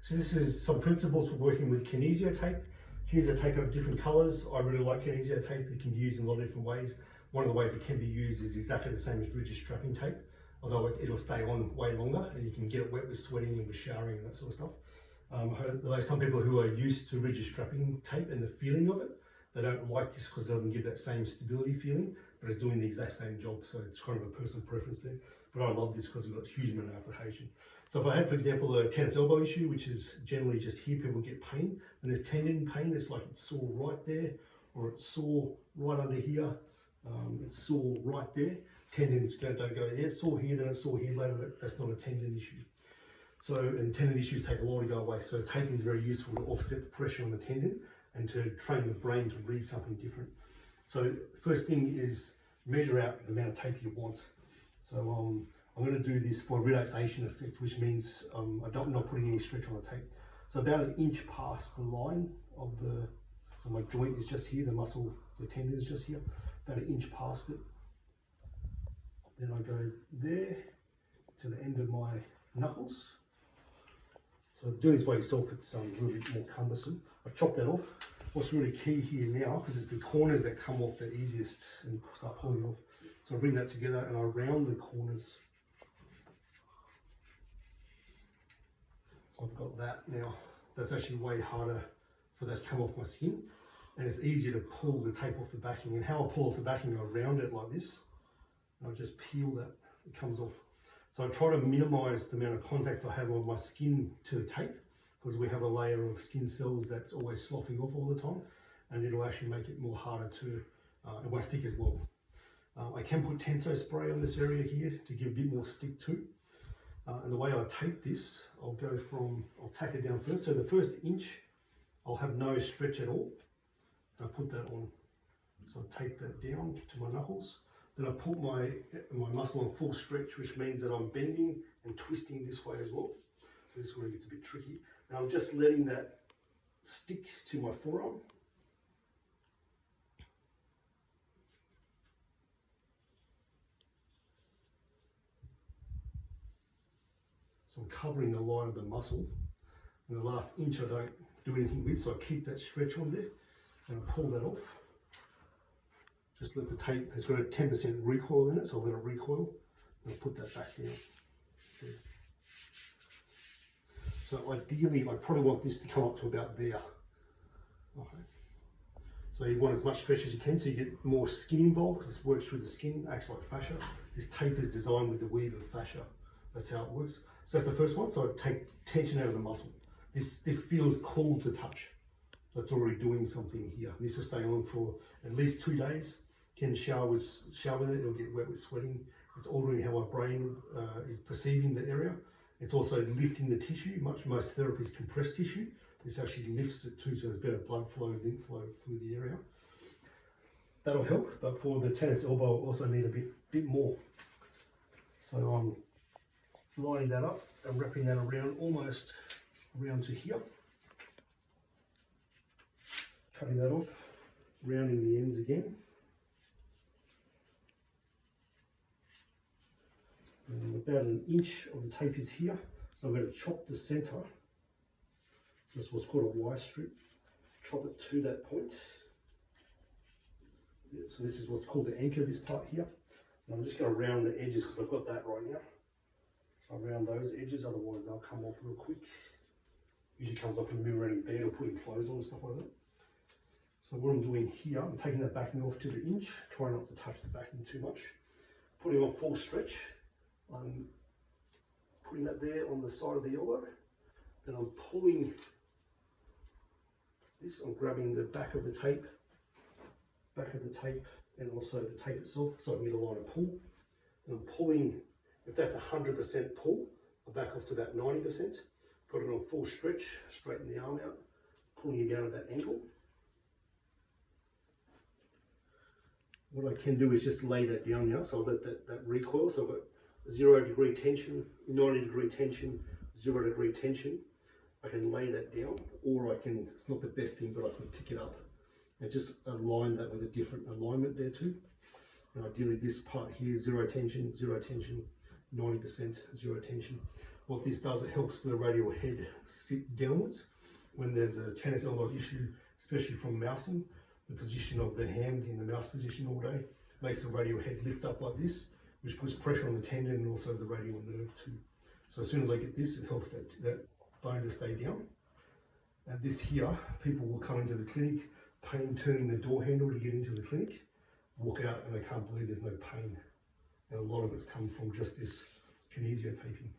So this is some principles for working with kinesio tape. Kinesio tape have different colors. I really like kinesio tape. It can be used in a lot of different ways. One of the ways it can be used is exactly the same as rigid strapping tape, although it'll stay on way longer and you can get it wet with sweating and with showering and that sort of stuff. Like some people who are used to rigid strapping tape and the feeling of it, they don't like this because it doesn't give that same stability feeling, but it's doing the exact same job. So it's kind of a personal preference there. But I love this because we've got a huge amount of application. So if I had, for example, a tennis elbow issue, which is generally just here, people get pain, and there's tendon pain, it's like it's sore right there, or it's sore right under here, it's sore right there. Tendons don't go there, it's sore here, then it's sore here later, that's not a tendon issue. So, and tendon issues take a while to go away, so taping is very useful to offset the pressure on the tendon and to train the brain to read something different. So first thing is measure out the amount of tape you want. So I'm going to do this for a relaxation effect, which means I'm not putting any stretch on the tape. So about an inch past the line of the, so my joint is just here, the muscle, the tendon is just here, about an inch past it. Then I go there to the end of my knuckles. So doing this by yourself, it's a little bit more cumbersome. I chop that off. What's really key here now, because it's the corners that come off the easiest and start pulling off. So I bring that together and I round the corners. So I've got that now. That's actually way harder for that to come off my skin. And it's easier to pull the tape off the backing. And how I pull off the backing, I round it like this. And I just peel that, it comes off. So I try to minimize the amount of contact I have on my skin to the tape, because we have a layer of skin cells that's always sloughing off all the time, and it'll actually make it more harder to, it won't stick as well. I can put Tenso spray on this area here to give a bit more stick to. And the way I tape this, I'll tack it down first. So the first inch, I'll have no stretch at all. And I put that on. So I tape that down to my knuckles. Then I put my muscle on full stretch, which means that I'm bending and twisting this way as well. So this is where it gets a bit tricky. And I'm just letting that stick to my forearm. So I'm covering the line of the muscle. And the last inch I don't do anything with, so I keep that stretch on there and I pull that off. Just let the tape, it's got a 10% recoil in it, so I'll let it recoil and I'll put that back down. Okay. So ideally, I probably want this to come up to about there. Okay. So you want as much stretch as you can so you get more skin involved, because this works through the skin, acts like fascia. This tape is designed with the weave of fascia. That's how it works. So that's the first one, so I take tension out of the muscle. This feels cool to touch. That's already doing something here. This will stay on for at least 2 days. Can shower with it, it'll get wet with sweating. It's altering how our brain is perceiving the area. It's also lifting the tissue. Most therapies compress tissue. This actually lifts it too, so there's better blood flow, lymph flow through the area. That'll help, but for the tennis elbow, I'll also need a bit more. So I'm lining that up and wrapping that around, almost around to here. Cutting that off, rounding the ends again. And about an inch of the tape is here, so I'm going to chop the center. That's what's called a Y strip. Chop it to that point. So this is what's called the anchor, this part here. And I'm just going to round the edges because I've got that right now. So I round those edges, otherwise they'll come off real quick. Usually comes off in moving around in bed or putting clothes on and stuff like that. So what I'm doing here, I'm taking that backing off to the inch, trying not to touch the backing too much. Putting on full stretch. I'm putting that there on the side of the elbow. Then I'm pulling this, I'm grabbing the back of the tape and also the tape itself, so I can get a line of pull. And I'm pulling, if that's 100% pull, I'll back off to about 90%. Got it on full stretch, straighten the arm out, pulling it down at that angle. What I can do is just lay that down now, so I'll let that recoil. So I've got 0 degree tension, 90 degree tension, 0 degree tension. I can lay that down, or I can, it's not the best thing, but I can pick it up and just align that with a different alignment there too. And ideally this part here, 0 tension, 0 tension, 90%, 0 tension. What this does, it helps the radial head sit downwards when there's a tennis elbow issue, especially from mousing. The position of the hand in the mouse position all day makes the radial head lift up like this, which puts pressure on the tendon and also the radial nerve too. So as soon as I get this, it helps that bone to stay down. And this here, people will come into the clinic, pain turning the door handle to get into the clinic, walk out and they can't believe there's no pain. And a lot of it's come from just this kinesio taping.